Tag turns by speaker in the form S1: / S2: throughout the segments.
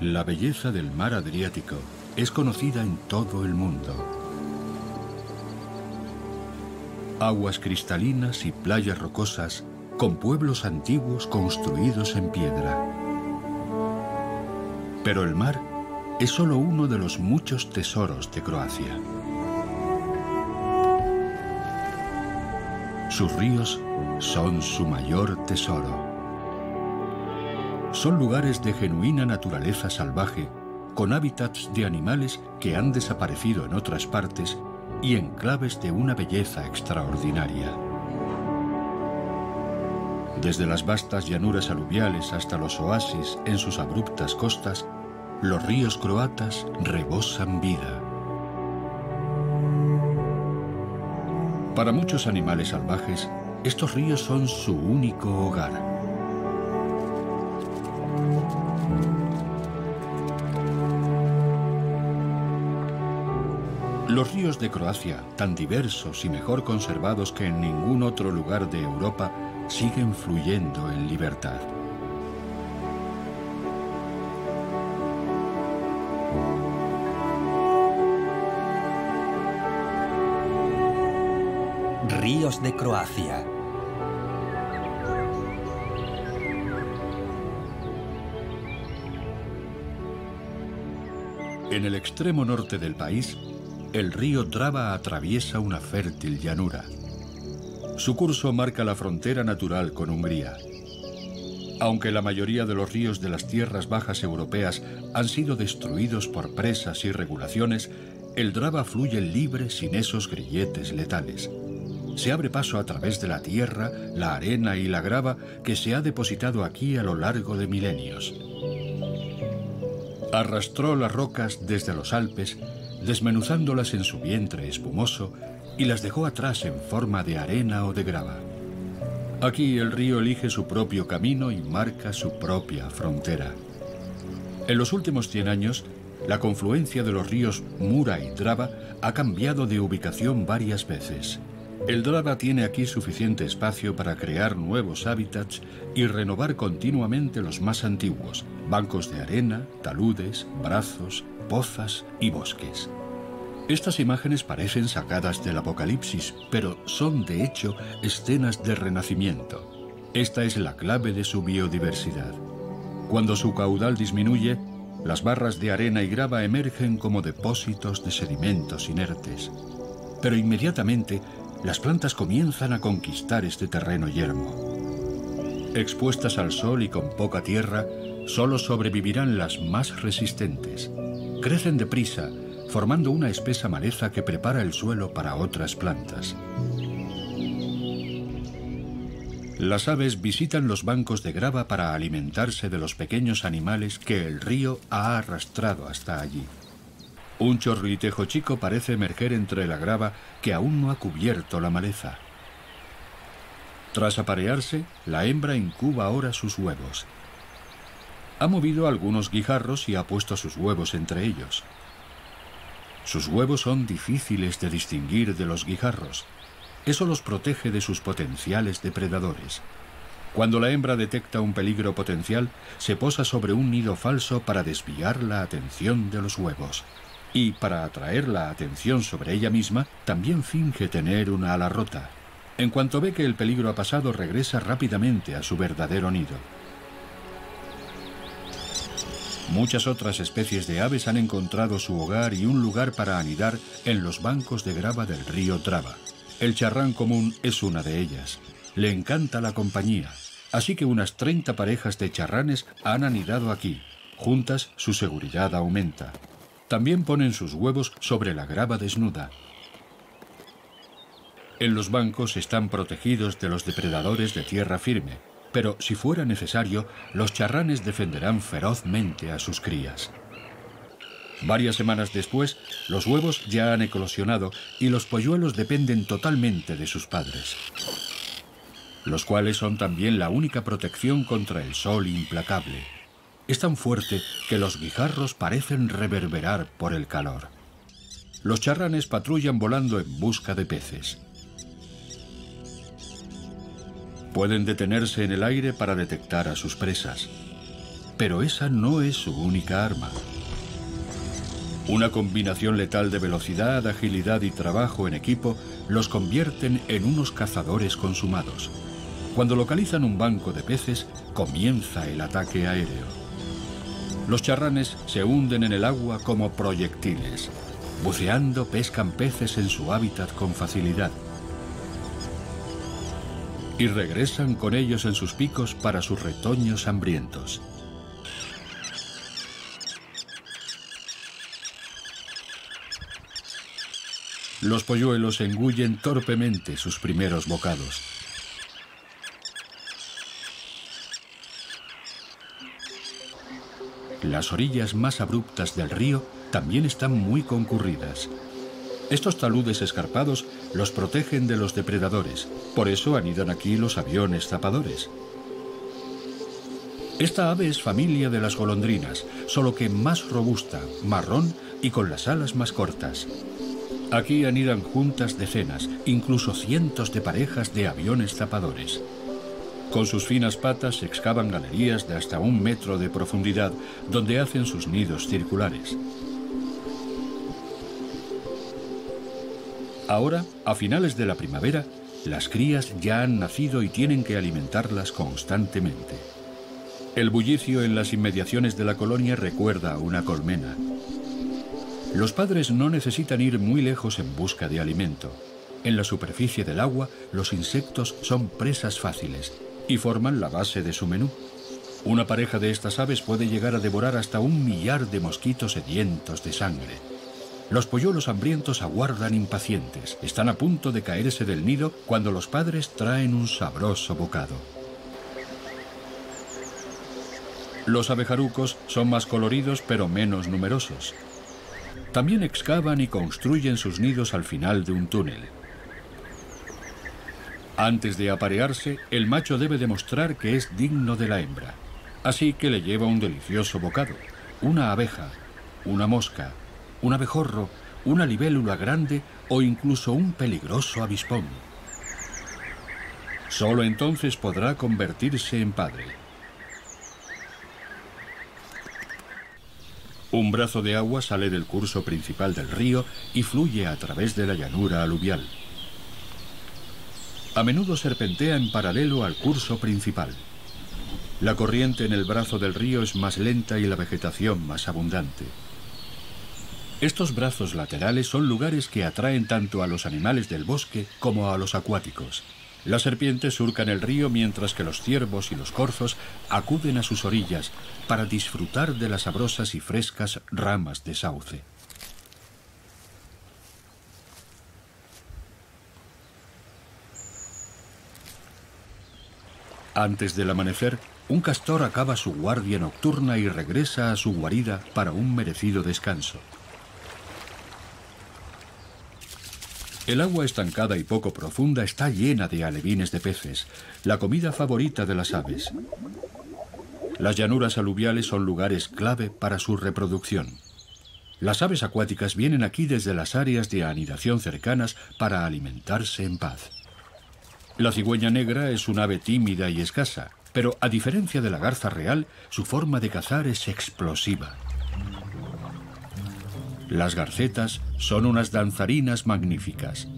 S1: La belleza del mar Adriático es conocida en todo el mundo. Aguas cristalinas y playas rocosas con pueblos antiguos construidos en piedra. Pero el mar es solo uno de los muchos tesoros de Croacia. Sus ríos son su mayor tesoro. Son lugares de genuina naturaleza salvaje, con hábitats de animales que han desaparecido en otras partes y enclaves de una belleza extraordinaria. Desde las vastas llanuras aluviales hasta los oasis en sus abruptas costas, los ríos croatas rebosan vida. Para muchos animales salvajes, estos ríos son su único hogar. Los ríos de Croacia, tan diversos y mejor conservados que en ningún otro lugar de Europa, siguen fluyendo en libertad.
S2: Ríos de Croacia.
S1: En el extremo norte del país, el río Drava atraviesa una fértil llanura. Su curso marca la frontera natural con Hungría. Aunque la mayoría de los ríos de las tierras bajas europeas han sido destruidos por presas y regulaciones, el Drava fluye libre sin esos grilletes letales. Se abre paso a través de la tierra, la arena y la grava que se ha depositado aquí a lo largo de milenios. Arrastró las rocas desde los Alpes, desmenuzándolas en su vientre espumoso, y las dejó atrás en forma de arena o de grava. Aquí el río elige su propio camino y marca su propia frontera. En los últimos 100 años, la confluencia de los ríos Mura y Drava ha cambiado de ubicación varias veces. El Drava tiene aquí suficiente espacio para crear nuevos hábitats y renovar continuamente los más antiguos, bancos de arena, taludes, brazos, pozas y bosques. Estas imágenes parecen sacadas del Apocalipsis, pero son de hecho escenas de renacimiento. Esta es la clave de su biodiversidad. Cuando su caudal disminuye, las barras de arena y grava emergen como depósitos de sedimentos inertes. Pero inmediatamente, las plantas comienzan a conquistar este terreno yermo. Expuestas al sol y con poca tierra, solo sobrevivirán las más resistentes. Crecen deprisa, formando una espesa maleza que prepara el suelo para otras plantas. Las aves visitan los bancos de grava para alimentarse de los pequeños animales que el río ha arrastrado hasta allí. Un chorlitejo chico parece emerger entre la grava que aún no ha cubierto la maleza. Tras aparearse, la hembra incuba ahora sus huevos. Ha movido algunos guijarros y ha puesto sus huevos entre ellos. Sus huevos son difíciles de distinguir de los guijarros. Eso los protege de sus potenciales depredadores. Cuando la hembra detecta un peligro potencial, se posa sobre un nido falso para desviar la atención de los huevos. Y para atraer la atención sobre ella misma, también finge tener una ala rota. En cuanto ve que el peligro ha pasado, regresa rápidamente a su verdadero nido. Muchas otras especies de aves han encontrado su hogar y un lugar para anidar en los bancos de grava del río Drava. El charrán común es una de ellas. Le encanta la compañía, así que unas 30 parejas de charranes han anidado aquí. Juntas, su seguridad aumenta. También ponen sus huevos sobre la grava desnuda. En los bancos están protegidos de los depredadores de tierra firme, pero si fuera necesario, los charranes defenderán ferozmente a sus crías. Varias semanas después, los huevos ya han eclosionado y los polluelos dependen totalmente de sus padres, los cuales son también la única protección contra el sol implacable. Es tan fuerte que los guijarros parecen reverberar por el calor. Los charranes patrullan volando en busca de peces. Pueden detenerse en el aire para detectar a sus presas. Pero esa no es su única arma. Una combinación letal de velocidad, agilidad y trabajo en equipo los convierten en unos cazadores consumados. Cuando localizan un banco de peces, comienza el ataque aéreo. Los charranes se hunden en el agua como proyectiles. Buceando, pescan peces en su hábitat con facilidad. Y regresan con ellos en sus picos para sus retoños hambrientos. Los polluelos engullen torpemente sus primeros bocados. Las orillas más abruptas del río también están muy concurridas. Estos taludes escarpados los protegen de los depredadores, por eso anidan aquí los aviones zapadores. Esta ave es familia de las golondrinas, solo que más robusta, marrón y con las alas más cortas. Aquí anidan juntas decenas, incluso cientos de parejas de aviones zapadores. Con sus finas patas excavan galerías de hasta 1 metro de profundidad, donde hacen sus nidos circulares. Ahora, a finales de la primavera, las crías ya han nacido y tienen que alimentarlas constantemente. El bullicio en las inmediaciones de la colonia recuerda a una colmena. Los padres no necesitan ir muy lejos en busca de alimento. En la superficie del agua, los insectos son presas fáciles y forman la base de su menú. Una pareja de estas aves puede llegar a devorar hasta 1 millar de mosquitos sedientos de sangre. Los polluelos hambrientos aguardan impacientes. Están a punto de caerse del nido cuando los padres traen un sabroso bocado. Los abejarucos son más coloridos pero menos numerosos. También excavan y construyen sus nidos al final de un túnel. Antes de aparearse, el macho debe demostrar que es digno de la hembra. Así que le lleva un delicioso bocado, una abeja, una mosca, un abejorro, una libélula grande o incluso un peligroso avispón. Solo entonces podrá convertirse en padre. Un brazo de agua sale del curso principal del río y fluye a través de la llanura aluvial. A menudo serpentea en paralelo al curso principal. La corriente en el brazo del río es más lenta y la vegetación más abundante. Estos brazos laterales son lugares que atraen tanto a los animales del bosque como a los acuáticos. Las serpientes surcan el río mientras que los ciervos y los corzos acuden a sus orillas para disfrutar de las sabrosas y frescas ramas de sauce. Antes del amanecer, un castor acaba su guardia nocturna y regresa a su guarida para un merecido descanso. El agua estancada y poco profunda está llena de alevines de peces, la comida favorita de las aves. Las llanuras aluviales son lugares clave para su reproducción. Las aves acuáticas vienen aquí desde las áreas de anidación cercanas para alimentarse en paz. La cigüeña negra es un ave tímida y escasa, pero a diferencia de la garza real, su forma de cazar es explosiva. Las garcetas son unas danzarinas magníficas.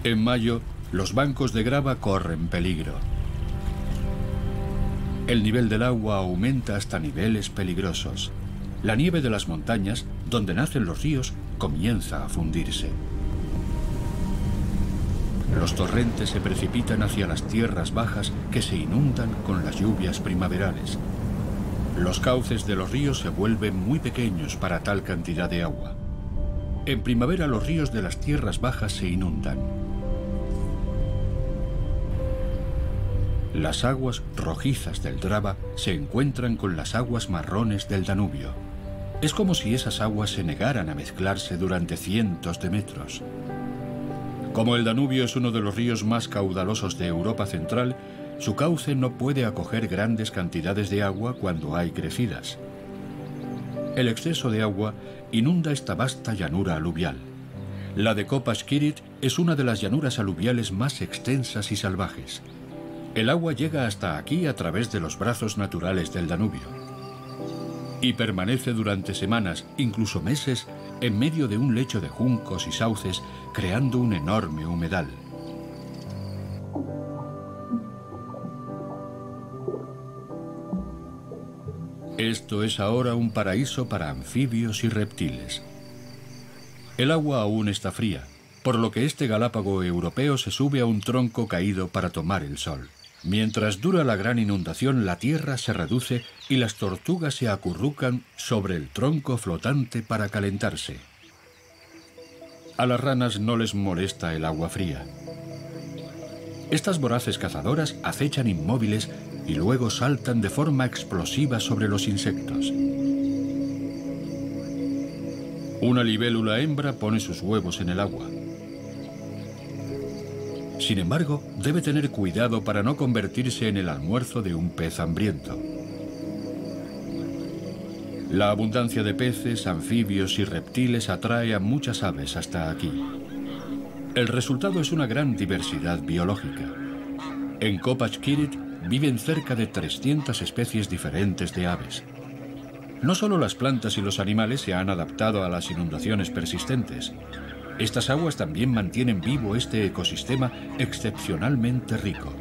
S1: En mayo, los bancos de grava corren peligro. El nivel del agua aumenta hasta niveles peligrosos. La nieve de las montañas, donde nacen los ríos, comienza a fundirse. Los torrentes se precipitan hacia las tierras bajas que se inundan con las lluvias primaverales. Los cauces de los ríos se vuelven muy pequeños para tal cantidad de agua. En primavera los ríos de las tierras bajas se inundan. Las aguas rojizas del Drava se encuentran con las aguas marrones del Danubio. Es como si esas aguas se negaran a mezclarse durante cientos de metros. Como el Danubio es uno de los ríos más caudalosos de Europa Central, su cauce no puede acoger grandes cantidades de agua cuando hay crecidas. El exceso de agua inunda esta vasta llanura aluvial. La de Kopashkirit es una de las llanuras aluviales más extensas y salvajes. El agua llega hasta aquí a través de los brazos naturales del Danubio y permanece durante semanas, incluso meses, en medio de un lecho de juncos y sauces, creando un enorme humedal. Esto es ahora un paraíso para anfibios y reptiles. El agua aún está fría, por lo que este galápago europeo se sube a un tronco caído para tomar el sol. Mientras dura la gran inundación, la tierra se reduce y las tortugas se acurrucan sobre el tronco flotante para calentarse. A las ranas no les molesta el agua fría. Estas voraces cazadoras acechan inmóviles y luego saltan de forma explosiva sobre los insectos. Una libélula hembra pone sus huevos en el agua. Sin embargo, debe tener cuidado para no convertirse en el almuerzo de un pez hambriento. La abundancia de peces, anfibios y reptiles atrae a muchas aves hasta aquí. El resultado es una gran diversidad biológica. En Kopashkirit viven cerca de 300 especies diferentes de aves. No solo las plantas y los animales se han adaptado a las inundaciones persistentes. Estas aguas también mantienen vivo este ecosistema excepcionalmente rico.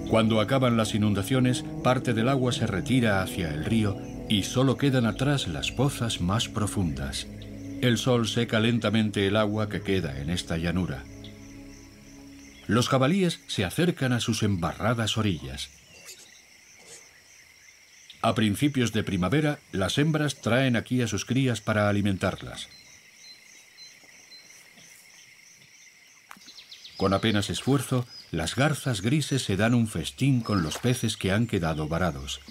S1: Cuando acaban las inundaciones, parte del agua se retira hacia el río y solo quedan atrás las pozas más profundas. El sol seca lentamente el agua que queda en esta llanura. Los jabalíes se acercan a sus embarradas orillas. A principios de primavera, las hembras traen aquí a sus crías para alimentarlas. Con apenas esfuerzo, las garzas grises se dan un festín con los peces que han quedado varados.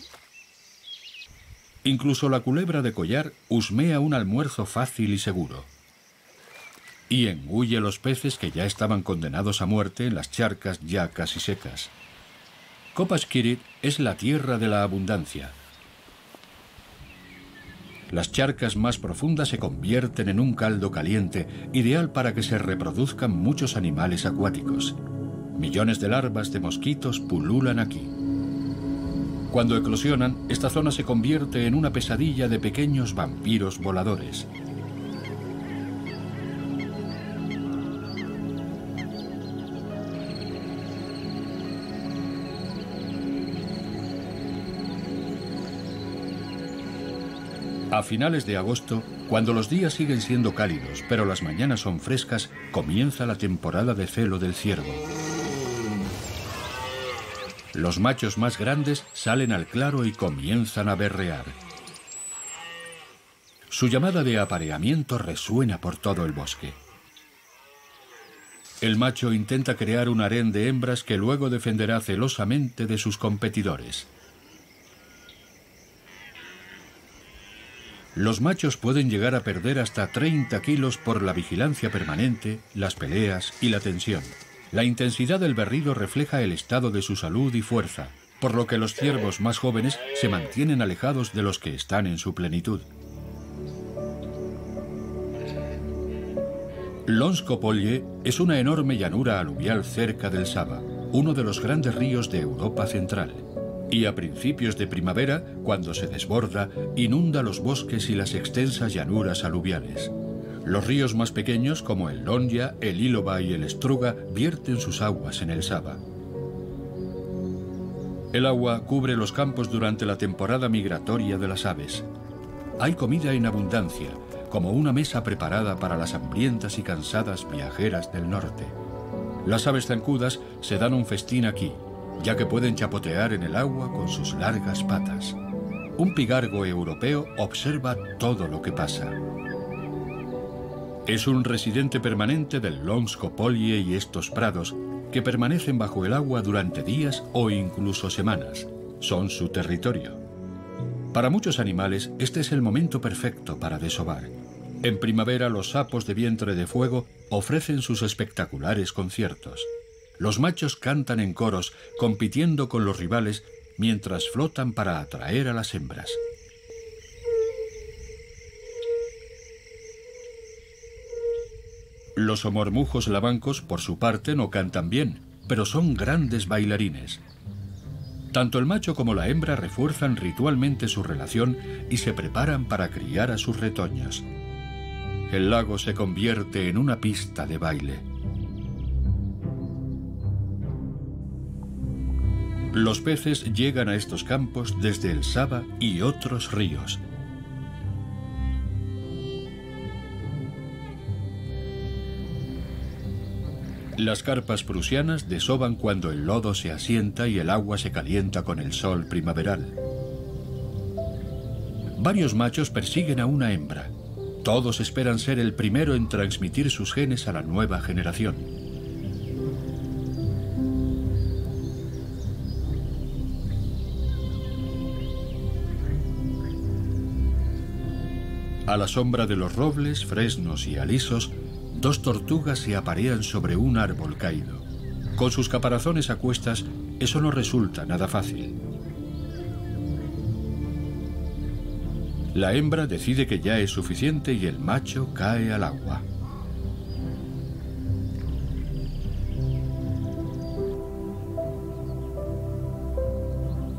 S1: Incluso la culebra de collar husmea un almuerzo fácil y seguro. Y engulle los peces que ya estaban condenados a muerte en las charcas ya casi secas. Kopashkirit es la tierra de la abundancia. Las charcas más profundas se convierten en un caldo caliente, ideal para que se reproduzcan muchos animales acuáticos. Millones de larvas de mosquitos pululan aquí. Cuando eclosionan, esta zona se convierte en una pesadilla de pequeños vampiros voladores. A finales de agosto, cuando los días siguen siendo cálidos, pero las mañanas son frescas, comienza la temporada de celo del ciervo. Los machos más grandes salen al claro y comienzan a berrear. Su llamada de apareamiento resuena por todo el bosque. El macho intenta crear un harén de hembras que luego defenderá celosamente de sus competidores. Los machos pueden llegar a perder hasta 30 kilos por la vigilancia permanente, las peleas y la tensión. La intensidad del berrido refleja el estado de su salud y fuerza, por lo que los ciervos más jóvenes se mantienen alejados de los que están en su plenitud. Lónsko-Polje es una enorme llanura aluvial cerca del Sava, uno de los grandes ríos de Europa Central. Y a principios de primavera, cuando se desborda, inunda los bosques y las extensas llanuras aluviales. Los ríos más pequeños, como el Lonja, el Ilova y el Struga, vierten sus aguas en el Sava. El agua cubre los campos durante la temporada migratoria de las aves. Hay comida en abundancia, como una mesa preparada para las hambrientas y cansadas viajeras del norte. Las aves zancudas se dan un festín aquí, ya que pueden chapotear en el agua con sus largas patas. Un pigargo europeo observa todo lo que pasa. Es un residente permanente del Lónsko-Polje y estos prados, que permanecen bajo el agua durante días o incluso semanas. Son su territorio. Para muchos animales, este es el momento perfecto para desovar. En primavera, los sapos de vientre de fuego ofrecen sus espectaculares conciertos. Los machos cantan en coros, compitiendo con los rivales, mientras flotan para atraer a las hembras. Los homormujos lavancos, por su parte, no cantan bien, pero son grandes bailarines. Tanto el macho como la hembra refuerzan ritualmente su relación y se preparan para criar a sus retoños. El lago se convierte en una pista de baile. Los peces llegan a estos campos desde el Sava y otros ríos. Las carpas prusianas desovan cuando el lodo se asienta y el agua se calienta con el sol primaveral. Varios machos persiguen a una hembra. Todos esperan ser el primero en transmitir sus genes a la nueva generación. A la sombra de los robles, fresnos y alisos, dos tortugas se aparean sobre un árbol caído. Con sus caparazones a cuestas, eso no resulta nada fácil. La hembra decide que ya es suficiente y el macho cae al agua.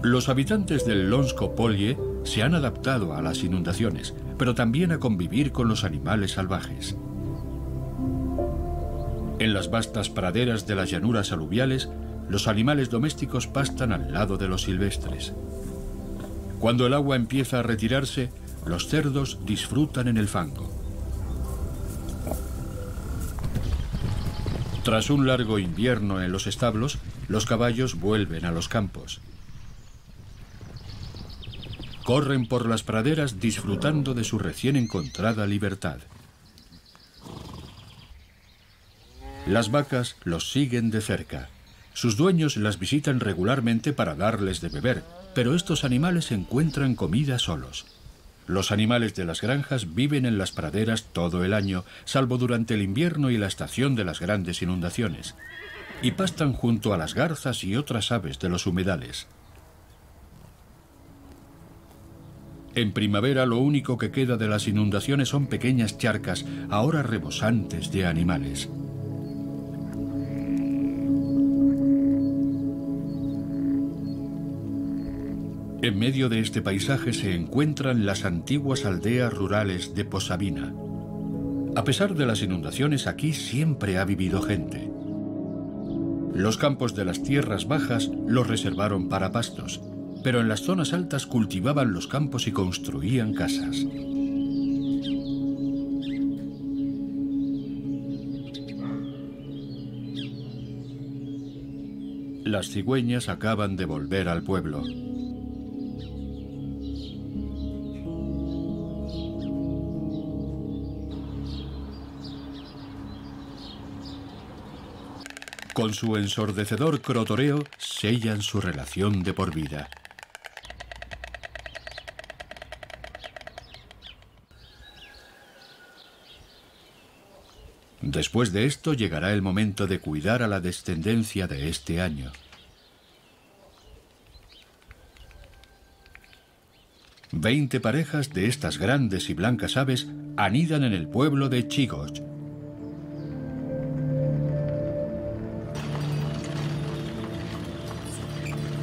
S1: Los habitantes del Lonsko Polje se han adaptado a las inundaciones, pero también a convivir con los animales salvajes. En las vastas praderas de las llanuras aluviales, los animales domésticos pastan al lado de los silvestres. Cuando el agua empieza a retirarse, los cerdos disfrutan en el fango. Tras un largo invierno en los establos, los caballos vuelven a los campos. Corren por las praderas disfrutando de su recién encontrada libertad. Las vacas los siguen de cerca. Sus dueños las visitan regularmente para darles de beber, pero estos animales encuentran comida solos. Los animales de las granjas viven en las praderas todo el año, salvo durante el invierno y la estación de las grandes inundaciones, y pastan junto a las garzas y otras aves de los humedales. En primavera lo único que queda de las inundaciones son pequeñas charcas, ahora rebosantes de animales. En medio de este paisaje se encuentran las antiguas aldeas rurales de Posavina. A pesar de las inundaciones, aquí siempre ha vivido gente. Los campos de las tierras bajas los reservaron para pastos, pero en las zonas altas cultivaban los campos y construían casas. Las cigüeñas acaban de volver al pueblo. Con su ensordecedor crotoreo sellan su relación de por vida. Después de esto llegará el momento de cuidar a la descendencia de este año. 20 parejas de estas grandes y blancas aves anidan en el pueblo de Chigoch.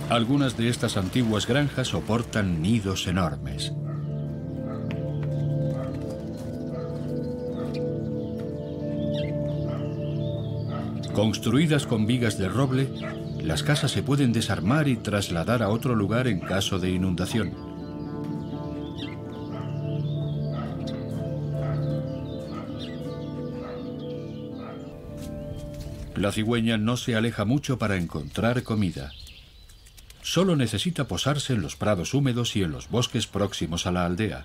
S1: Algunas de estas antiguas granjas soportan nidos enormes. Construidas con vigas de roble, las casas se pueden desarmar y trasladar a otro lugar en caso de inundación. La cigüeña no se aleja mucho para encontrar comida. Solo necesita posarse en los prados húmedos y en los bosques próximos a la aldea.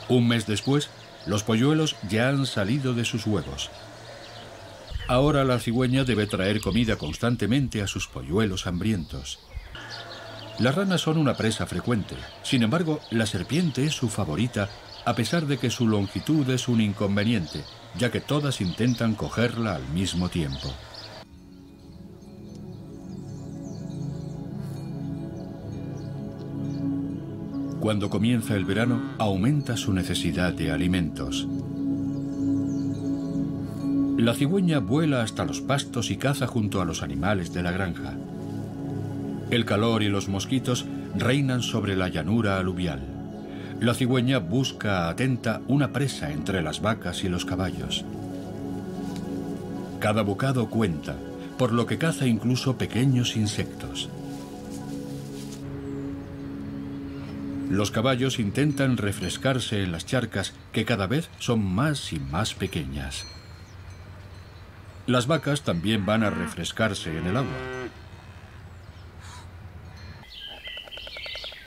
S1: Un mes después, los polluelos ya han salido de sus huevos. Ahora la cigüeña debe traer comida constantemente a sus polluelos hambrientos. Las ranas son una presa frecuente. Sin embargo, la serpiente es su favorita, a pesar de que su longitud es un inconveniente, ya que todas intentan cogerla al mismo tiempo. Cuando comienza el verano, aumenta su necesidad de alimentos. La cigüeña vuela hasta los pastos y caza junto a los animales de la granja. El calor y los mosquitos reinan sobre la llanura aluvial. La cigüeña busca atenta una presa entre las vacas y los caballos. Cada bocado cuenta, por lo que caza incluso pequeños insectos. Los caballos intentan refrescarse en las charcas, que cada vez son más y más pequeñas. Las vacas también van a refrescarse en el agua.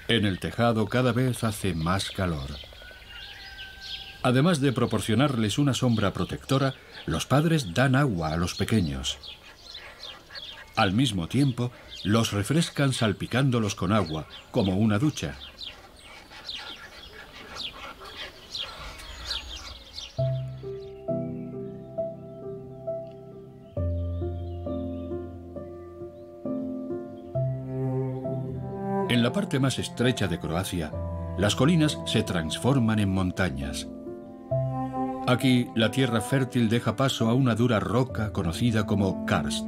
S1: En el tejado cada vez hace más calor. Además de proporcionarles una sombra protectora, los padres dan agua a los pequeños. Al mismo tiempo, los refrescan salpicándolos con agua, como una ducha. En la parte más estrecha de Croacia, las colinas se transforman en montañas. Aquí, la tierra fértil deja paso a una dura roca conocida como karst.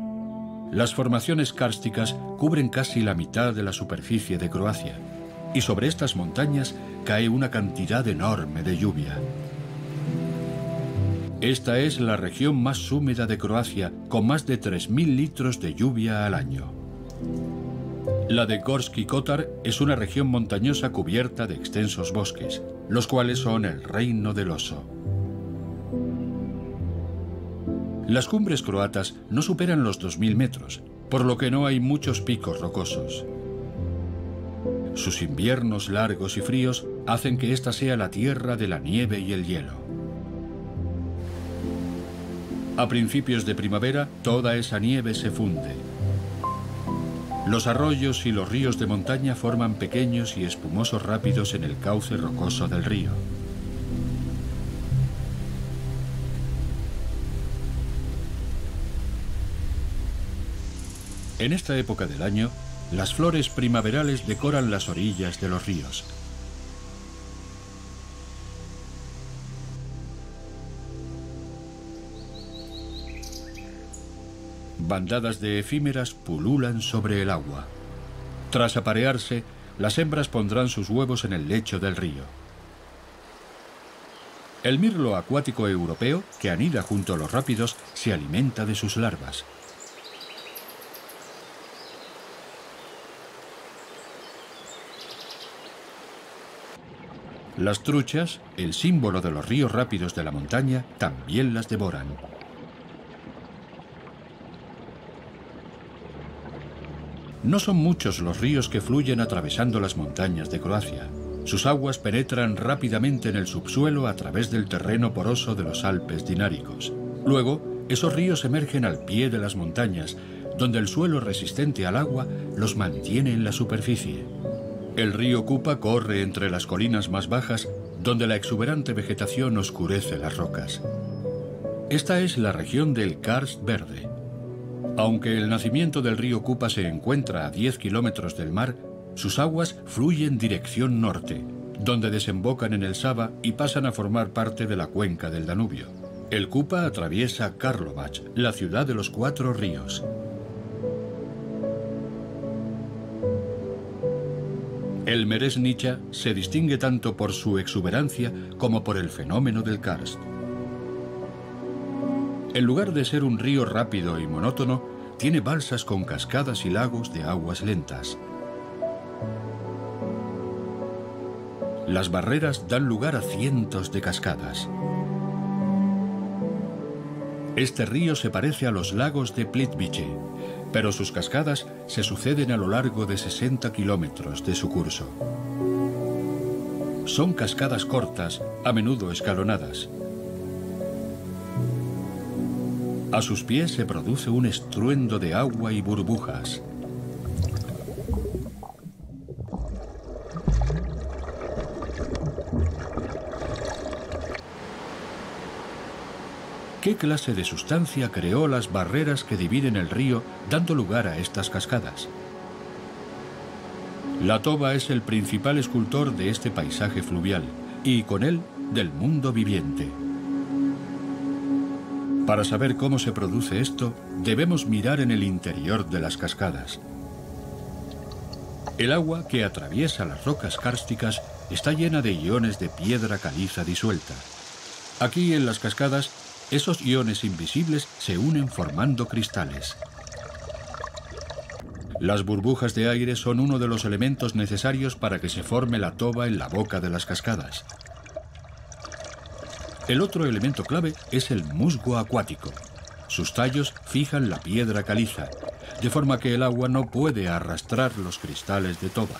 S1: Las formaciones kársticas cubren casi la mitad de la superficie de Croacia, y sobre estas montañas cae una cantidad enorme de lluvia. Esta es la región más húmeda de Croacia, con más de 3.000 litros de lluvia al año. La de Gorski Kotar es una región montañosa cubierta de extensos bosques, los cuales son el reino del oso. Las cumbres croatas no superan los 2.000 metros, por lo que no hay muchos picos rocosos. Sus inviernos largos y fríos hacen que esta sea la tierra de la nieve y el hielo. A principios de primavera, toda esa nieve se funde. Los arroyos y los ríos de montaña forman pequeños y espumosos rápidos en el cauce rocoso del río. En esta época del año, las flores primaverales decoran las orillas de los ríos. Bandadas de efímeras pululan sobre el agua. Tras aparearse, las hembras pondrán sus huevos en el lecho del río. El mirlo acuático europeo, que anida junto a los rápidos, se alimenta de sus larvas. Las truchas, el símbolo de los ríos rápidos de la montaña, también las devoran. No son muchos los ríos que fluyen atravesando las montañas de Croacia. Sus aguas penetran rápidamente en el subsuelo a través del terreno poroso de los Alpes dináricos. Luego, esos ríos emergen al pie de las montañas, donde el suelo resistente al agua los mantiene en la superficie. El río Kupa corre entre las colinas más bajas, donde la exuberante vegetación oscurece las rocas. Esta es la región del karst verde. Aunque el nacimiento del río Kupa se encuentra a 10 kilómetros del mar, sus aguas fluyen dirección norte, donde desembocan en el Sava y pasan a formar parte de la cuenca del Danubio. El Kupa atraviesa Karlovac, la ciudad de los 4 ríos. El Meresnica se distingue tanto por su exuberancia como por el fenómeno del karst. En lugar de ser un río rápido y monótono, tiene balsas con cascadas y lagos de aguas lentas. Las barreras dan lugar a cientos de cascadas. Este río se parece a los lagos de Plitvice, pero sus cascadas se suceden a lo largo de 60 kilómetros de su curso. Son cascadas cortas, a menudo escalonadas. A sus pies se produce un estruendo de agua y burbujas. ¿Qué clase de sustancia creó las barreras que dividen el río, dando lugar a estas cascadas? La toba es el principal escultor de este paisaje fluvial y, con él, del mundo viviente. Para saber cómo se produce esto, debemos mirar en el interior de las cascadas. El agua que atraviesa las rocas kársticas está llena de iones de piedra caliza disuelta. Aquí, en las cascadas, esos iones invisibles se unen formando cristales. Las burbujas de aire son uno de los elementos necesarios para que se forme la toba en la boca de las cascadas. El otro elemento clave es el musgo acuático. Sus tallos fijan la piedra caliza, de forma que el agua no puede arrastrar los cristales de toba.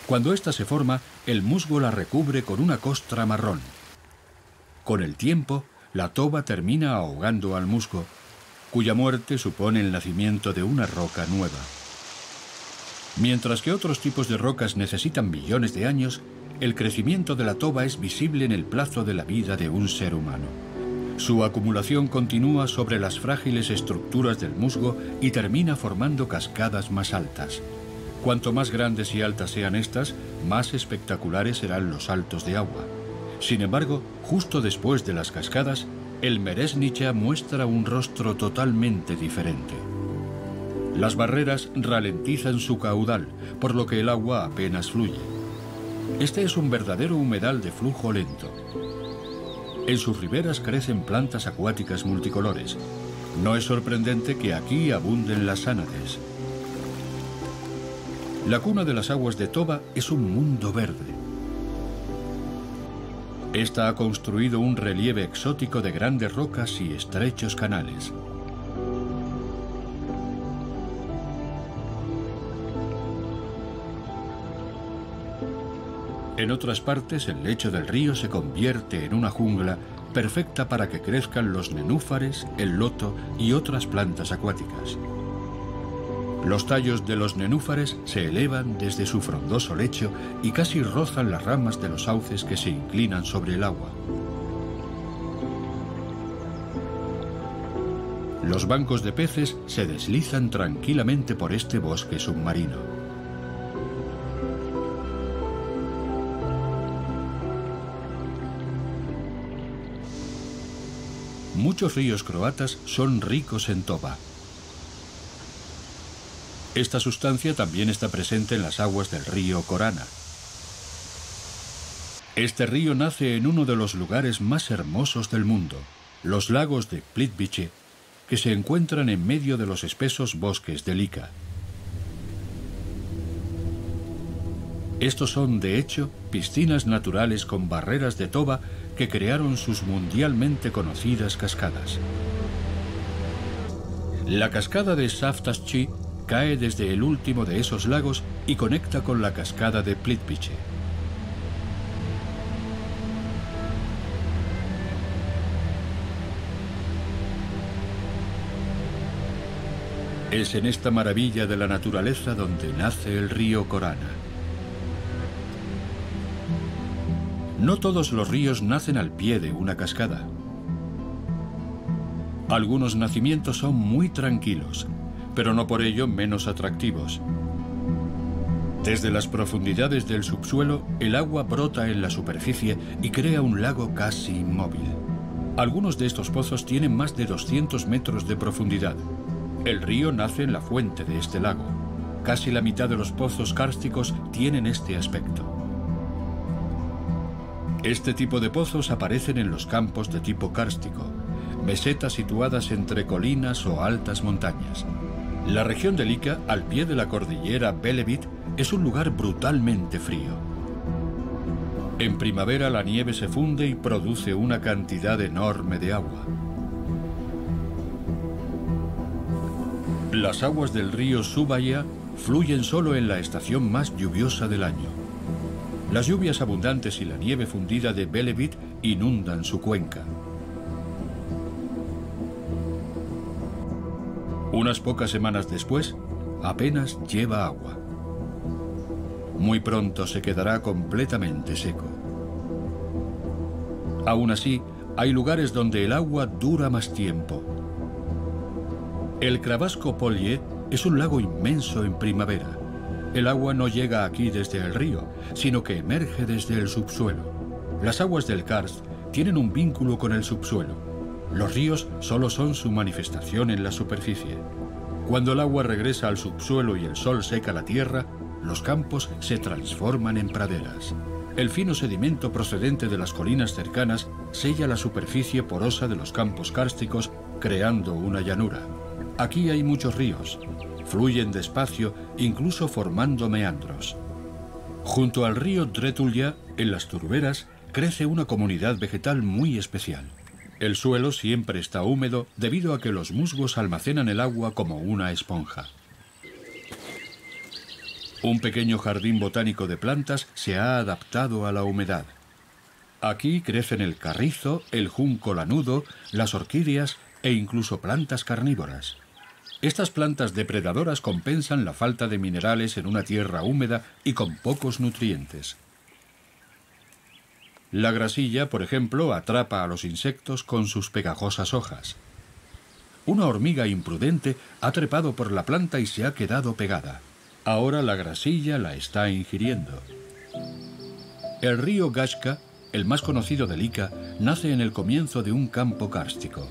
S1: Cuando ésta se forma, el musgo la recubre con una costra marrón. Con el tiempo, la toba termina ahogando al musgo, cuya muerte supone el nacimiento de una roca nueva. Mientras que otros tipos de rocas necesitan millones de años, el crecimiento de la toba es visible en el plazo de la vida de un ser humano. Su acumulación continúa sobre las frágiles estructuras del musgo y termina formando cascadas más altas. Cuanto más grandes y altas sean estas, más espectaculares serán los saltos de agua. Sin embargo, justo después de las cascadas, el Meresnicha muestra un rostro totalmente diferente. Las barreras ralentizan su caudal, por lo que el agua apenas fluye. Este es un verdadero humedal de flujo lento. En sus riberas crecen plantas acuáticas multicolores. No es sorprendente que aquí abunden las ánades. La cuna de las aguas de Toba es un mundo verde. Esta ha construido un relieve exótico de grandes rocas y estrechos canales. En otras partes, el lecho del río se convierte en una jungla perfecta para que crezcan los nenúfares, el loto y otras plantas acuáticas. Los tallos de los nenúfares se elevan desde su frondoso lecho y casi rozan las ramas de los sauces que se inclinan sobre el agua. Los bancos de peces se deslizan tranquilamente por este bosque submarino. Muchos ríos croatas son ricos en toba. Esta sustancia también está presente en las aguas del río Korana. Este río nace en uno de los lugares más hermosos del mundo, los lagos de Plitvice, que se encuentran en medio de los espesos bosques de Lika. Estos son, de hecho, piscinas naturales con barreras de toba que crearon sus mundialmente conocidas cascadas. La cascada de Saftaschi cae desde el último de esos lagos y conecta con la cascada de Plitvice. Es en esta maravilla de la naturaleza donde nace el río Korana. No todos los ríos nacen al pie de una cascada. Algunos nacimientos son muy tranquilos, pero no por ello menos atractivos. Desde las profundidades del subsuelo, el agua brota en la superficie y crea un lago casi inmóvil. Algunos de estos pozos tienen más de 200 metros de profundidad. El río nace en la fuente de este lago. Casi la mitad de los pozos kársticos tienen este aspecto. Este tipo de pozos aparecen en los campos de tipo kárstico, mesetas situadas entre colinas o altas montañas. La región de Lika, al pie de la cordillera Velebit, es un lugar brutalmente frío. En primavera la nieve se funde y produce una cantidad enorme de agua. Las aguas del río Subaya fluyen solo en la estación más lluviosa del año. Las lluvias abundantes y la nieve fundida de Velebit inundan su cuenca. Unas pocas semanas después, apenas lleva agua. Muy pronto se quedará completamente seco. Aún así, hay lugares donde el agua dura más tiempo. El Kravasko-Polje es un lago inmenso en primavera. El agua no llega aquí desde el río, sino que emerge desde el subsuelo. Las aguas del karst tienen un vínculo con el subsuelo. Los ríos solo son su manifestación en la superficie. Cuando el agua regresa al subsuelo y el sol seca la tierra, los campos se transforman en praderas. El fino sedimento procedente de las colinas cercanas sella la superficie porosa de los campos kársticos, creando una llanura. Aquí hay muchos ríos. Fluyen despacio, incluso formando meandros. Junto al río Dretulja, en las turberas, crece una comunidad vegetal muy especial. El suelo siempre está húmedo debido a que los musgos almacenan el agua como una esponja. Un pequeño jardín botánico de plantas se ha adaptado a la humedad. Aquí crecen el carrizo, el junco lanudo, las orquídeas e incluso plantas carnívoras. Estas plantas depredadoras compensan la falta de minerales en una tierra húmeda y con pocos nutrientes. La grasilla, por ejemplo, atrapa a los insectos con sus pegajosas hojas. Una hormiga imprudente ha trepado por la planta y se ha quedado pegada. Ahora la grasilla la está ingiriendo. El río Gashka, el más conocido del Ica, nace en el comienzo de un campo kárstico.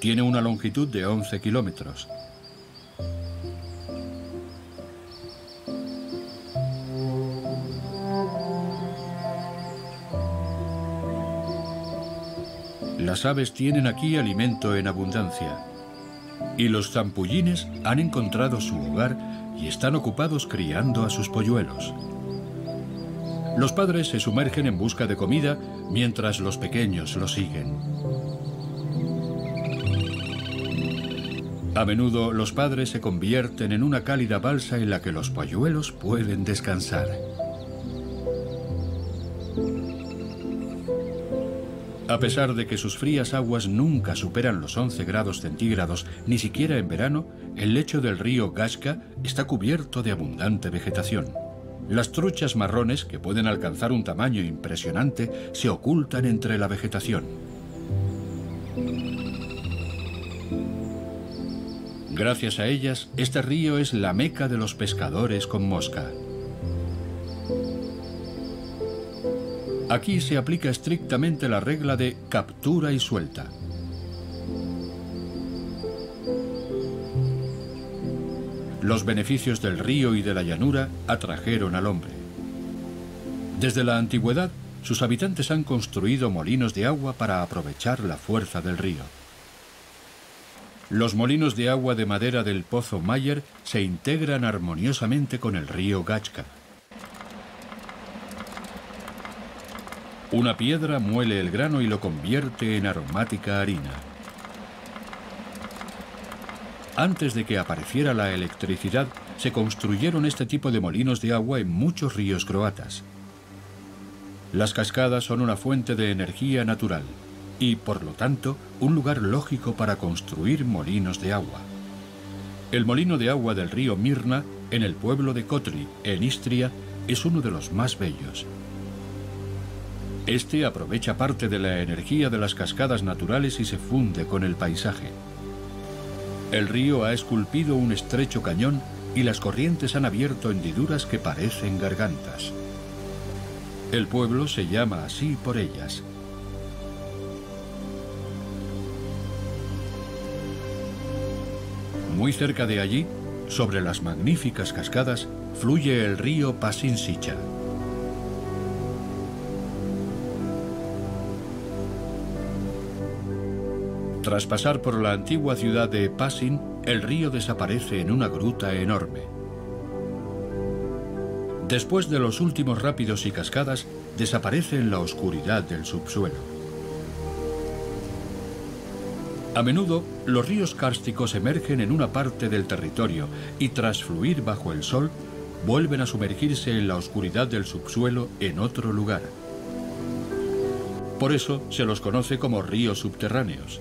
S1: Tiene una longitud de 11 kilómetros. Las aves tienen aquí alimento en abundancia. Y los zampullines han encontrado su hogar y están ocupados criando a sus polluelos. Los padres se sumergen en busca de comida mientras los pequeños los siguen. A menudo los padres se convierten en una cálida balsa en la que los polluelos pueden descansar. A pesar de que sus frías aguas nunca superan los 11 grados centígrados, ni siquiera en verano, el lecho del río Gashka está cubierto de abundante vegetación. Las truchas marrones, que pueden alcanzar un tamaño impresionante, se ocultan entre la vegetación. Gracias a ellas, este río es la meca de los pescadores con mosca. Aquí se aplica estrictamente la regla de captura y suelta. Los beneficios del río y de la llanura atrajeron al hombre. Desde la antigüedad, sus habitantes han construido molinos de agua para aprovechar la fuerza del río. Los molinos de agua de madera del pozo Mayer se integran armoniosamente con el río Gashka. Una piedra muele el grano y lo convierte en aromática harina. Antes de que apareciera la electricidad, se construyeron este tipo de molinos de agua en muchos ríos croatas. Las cascadas son una fuente de energía natural y, por lo tanto, un lugar lógico para construir molinos de agua. El molino de agua del río Mirna, en el pueblo de Kotri, en Istria, es uno de los más bellos. Este aprovecha parte de la energía de las cascadas naturales y se funde con el paisaje. El río ha esculpido un estrecho cañón y las corrientes han abierto hendiduras que parecen gargantas. El pueblo se llama así por ellas. Muy cerca de allí, sobre las magníficas cascadas, fluye el río Pasinsicha. Tras pasar por la antigua ciudad de Pasin, el río desaparece en una gruta enorme. Después de los últimos rápidos y cascadas, desaparece en la oscuridad del subsuelo. A menudo, los ríos kársticos emergen en una parte del territorio y tras fluir bajo el sol, vuelven a sumergirse en la oscuridad del subsuelo en otro lugar. Por eso se los conoce como ríos subterráneos.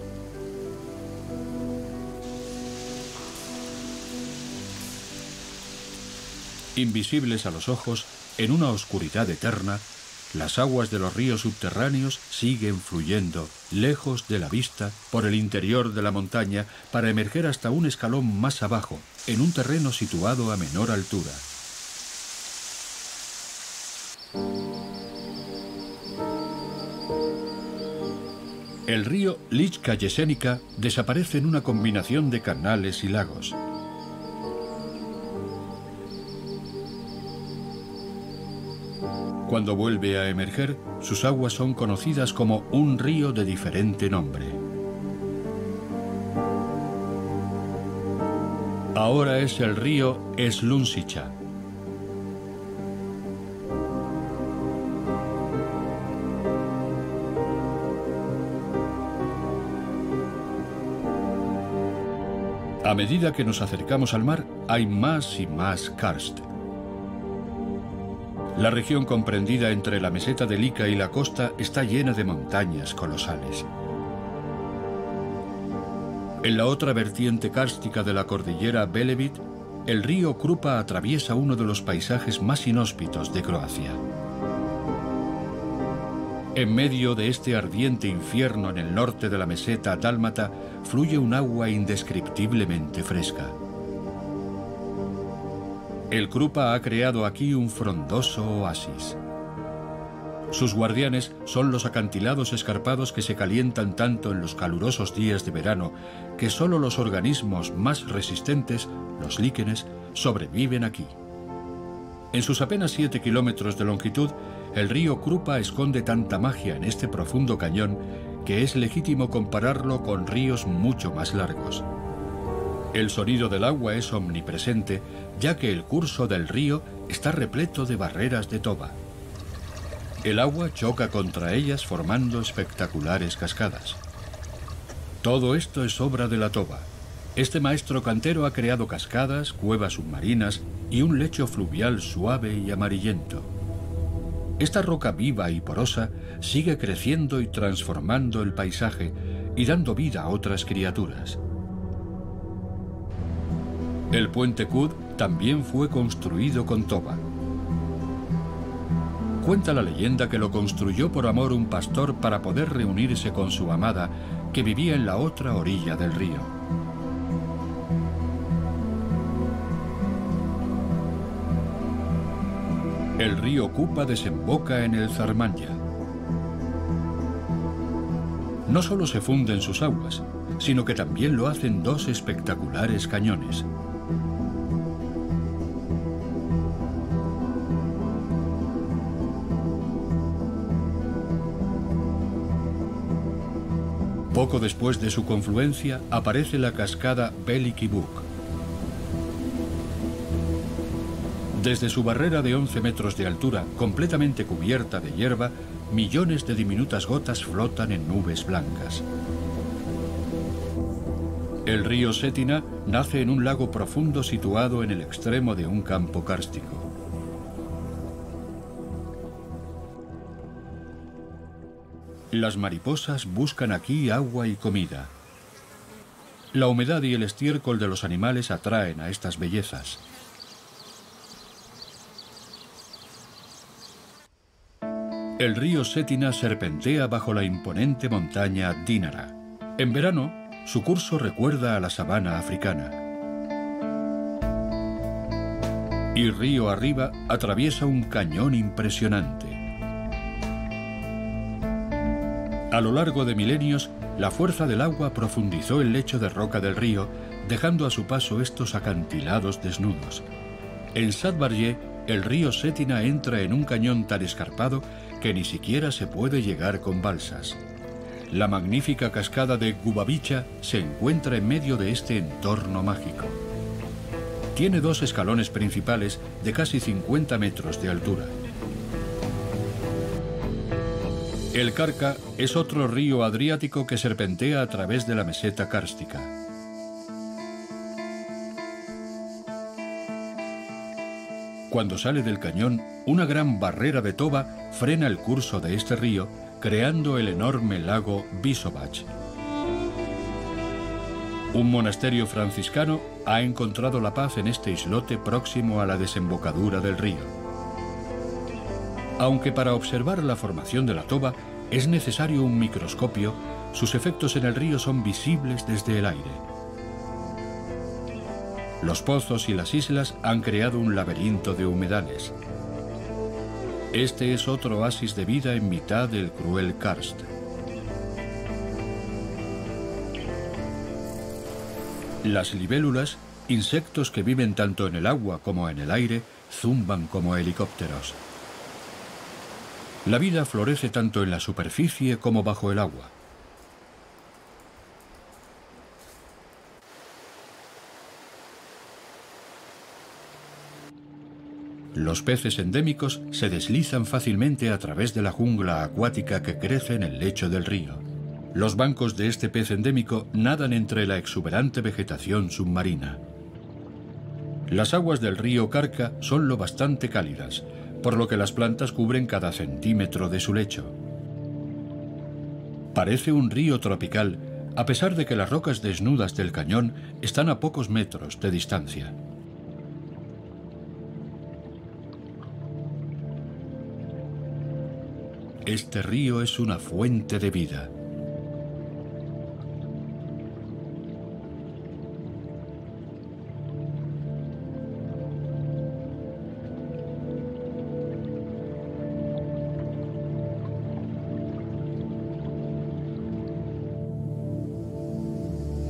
S1: Invisibles a los ojos, en una oscuridad eterna, las aguas de los ríos subterráneos siguen fluyendo, lejos de la vista, por el interior de la montaña, para emerger hasta un escalón más abajo, en un terreno situado a menor altura. El río Lička Jesenica desaparece en una combinación de canales y lagos. Cuando vuelve a emerger, sus aguas son conocidas como un río de diferente nombre. Ahora es el río Slunčica. A medida que nos acercamos al mar, hay más y más karst. La región comprendida entre la meseta de Lika y la costa está llena de montañas colosales. En la otra vertiente kárstica de la cordillera Velebit, el río Krupa atraviesa uno de los paisajes más inhóspitos de Croacia. En medio de este ardiente infierno en el norte de la meseta dálmata fluye un agua indescriptiblemente fresca. El Krupa ha creado aquí un frondoso oasis. Sus guardianes son los acantilados escarpados que se calientan tanto en los calurosos días de verano que solo los organismos más resistentes, los líquenes, sobreviven aquí. En sus apenas 7 kilómetros de longitud, el río Krupa esconde tanta magia en este profundo cañón que es legítimo compararlo con ríos mucho más largos. El sonido del agua es omnipresente, ya que el curso del río está repleto de barreras de toba. El agua choca contra ellas formando espectaculares cascadas. Todo esto es obra de la toba. Este maestro cantero ha creado cascadas, cuevas submarinas y un lecho fluvial suave y amarillento. Esta roca viva y porosa sigue creciendo y transformando el paisaje y dando vida a otras criaturas. El puente Kud también fue construido con toba. Cuenta la leyenda que lo construyó por amor un pastor para poder reunirse con su amada, que vivía en la otra orilla del río. El río Kupa desemboca en el Zarmanja. No solo se funden sus aguas, sino que también lo hacen dos espectaculares cañones. Poco después de su confluencia aparece la cascada Veliki Buk. Desde su barrera de 11 metros de altura, completamente cubierta de hierba, millones de diminutas gotas flotan en nubes blancas. El río Cetina nace en un lago profundo situado en el extremo de un campo kárstico. Las mariposas buscan aquí agua y comida. La humedad y el estiércol de los animales atraen a estas bellezas. El río Cetina serpentea bajo la imponente montaña Dinara. En verano, su curso recuerda a la sabana africana. Y río arriba atraviesa un cañón impresionante. A lo largo de milenios, la fuerza del agua profundizó el lecho de roca del río, dejando a su paso estos acantilados desnudos. En Sadvarje, el río Cetina entra en un cañón tan escarpado que ni siquiera se puede llegar con balsas. La magnífica cascada de Gubavica se encuentra en medio de este entorno mágico. Tiene dos escalones principales de casi 50 metros de altura. El Karka es otro río adriático que serpentea a través de la meseta kárstica. Cuando sale del cañón, una gran barrera de toba frena el curso de este río, creando el enorme lago Bisovac. Un monasterio franciscano ha encontrado la paz en este islote próximo a la desembocadura del río. Aunque para observar la formación de la toba es necesario un microscopio, sus efectos en el río son visibles desde el aire. Los pozos y las islas han creado un laberinto de humedales. Este es otro oasis de vida en mitad del cruel karst. Las libélulas, insectos que viven tanto en el agua como en el aire, zumban como helicópteros. La vida florece tanto en la superficie como bajo el agua. Los peces endémicos se deslizan fácilmente a través de la jungla acuática que crece en el lecho del río. Los bancos de este pez endémico nadan entre la exuberante vegetación submarina. Las aguas del río Carca son lo bastante cálidas, por lo que las plantas cubren cada centímetro de su lecho. Parece un río tropical, a pesar de que las rocas desnudas del cañón están a pocos metros de distancia. Este río es una fuente de vida.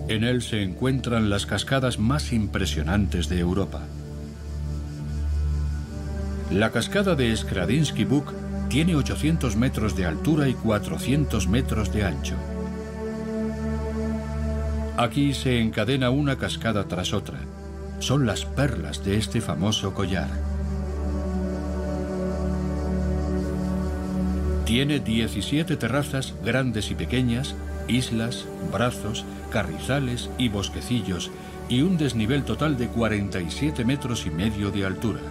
S1: En él se encuentran las cascadas más impresionantes de Europa. La cascada de Skradinsky Buk tiene 800 metros de altura y 400 metros de ancho. Aquí se encadena una cascada tras otra. Son las perlas de este famoso collar. Tiene 17 terrazas grandes y pequeñas, islas, brazos, carrizales y bosquecillos, y un desnivel total de 47 metros y medio de altura.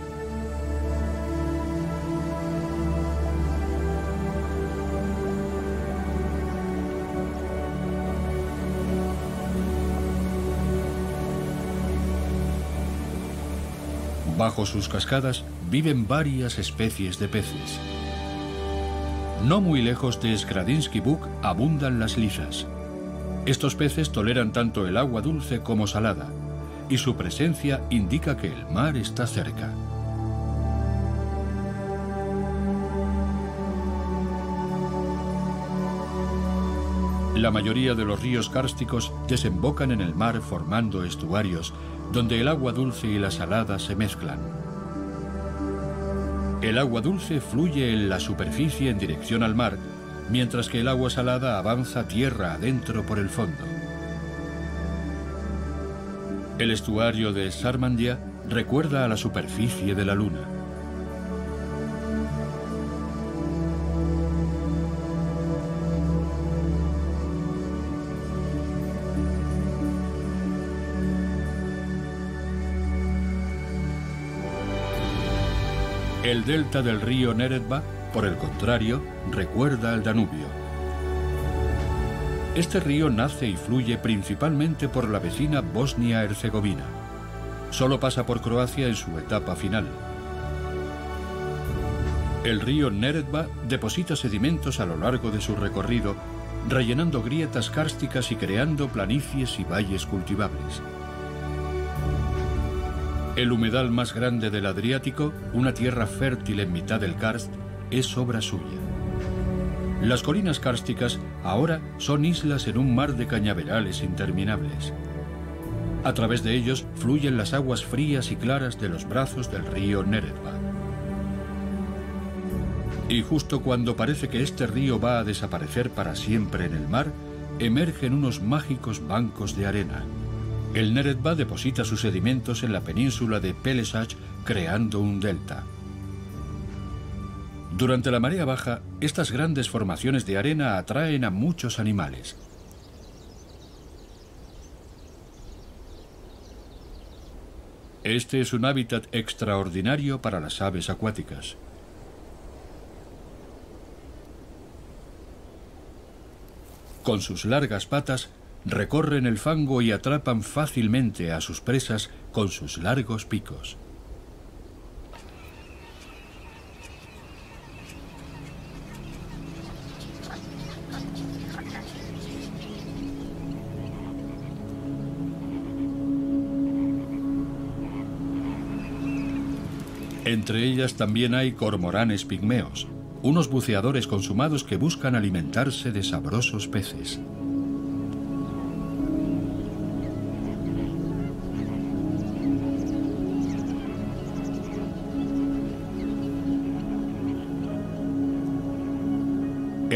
S1: Bajo sus cascadas viven varias especies de peces. No muy lejos de Skradinsky Buk abundan las lisas. Estos peces toleran tanto el agua dulce como salada, y su presencia indica que el mar está cerca. La mayoría de los ríos kársticos desembocan en el mar formando estuarios, donde el agua dulce y la salada se mezclan. El agua dulce fluye en la superficie en dirección al mar, mientras que el agua salada avanza tierra adentro por el fondo. El estuario de Sarmandia recuerda a la superficie de la luna. El delta del río Neretva, por el contrario, recuerda al Danubio. Este río nace y fluye principalmente por la vecina Bosnia-Herzegovina. Solo pasa por Croacia en su etapa final. El río Neretva deposita sedimentos a lo largo de su recorrido, rellenando grietas kársticas y creando planicies y valles cultivables. El humedal más grande del Adriático, una tierra fértil en mitad del karst, es obra suya. Las colinas kársticas ahora son islas en un mar de cañaverales interminables. A través de ellos fluyen las aguas frías y claras de los brazos del río Neretva. Y justo cuando parece que este río va a desaparecer para siempre en el mar, emergen unos mágicos bancos de arena. El Neretva deposita sus sedimentos en la península de Peleshach, creando un delta. Durante la marea baja, estas grandes formaciones de arena atraen a muchos animales. Este es un hábitat extraordinario para las aves acuáticas. Con sus largas patas, recorren el fango y atrapan fácilmente a sus presas con sus largos picos. Entre ellas también hay cormoranes pigmeos, unos buceadores consumados que buscan alimentarse de sabrosos peces.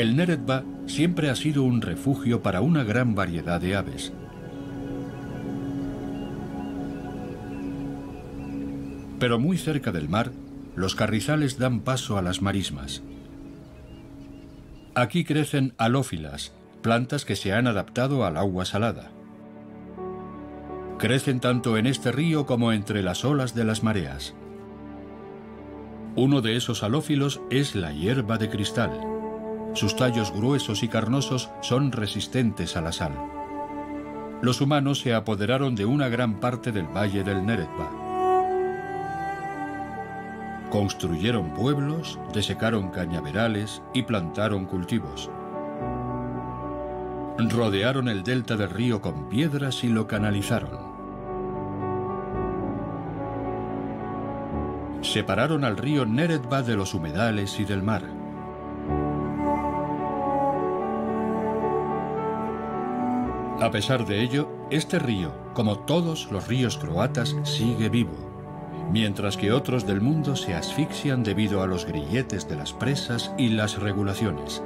S1: El Neretva siempre ha sido un refugio para una gran variedad de aves. Pero muy cerca del mar, los carrizales dan paso a las marismas. Aquí crecen halófilas, plantas que se han adaptado al agua salada. Crecen tanto en este río como entre las olas de las mareas. Uno de esos halófilos es la hierba de cristal. Sus tallos gruesos y carnosos son resistentes a la sal. Los humanos se apoderaron de una gran parte del valle del Neretva. Construyeron pueblos, desecaron cañaverales y plantaron cultivos. Rodearon el delta del río con piedras y lo canalizaron. Separaron al río Neretva de los humedales y del mar. A pesar de ello, este río, como todos los ríos croatas, sigue vivo, mientras que otros del mundo se asfixian debido a los grilletes de las presas y las regulaciones.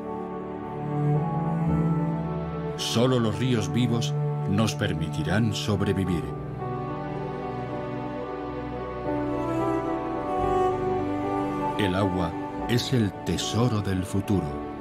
S1: Solo los ríos vivos nos permitirán sobrevivir. El agua es el tesoro del futuro.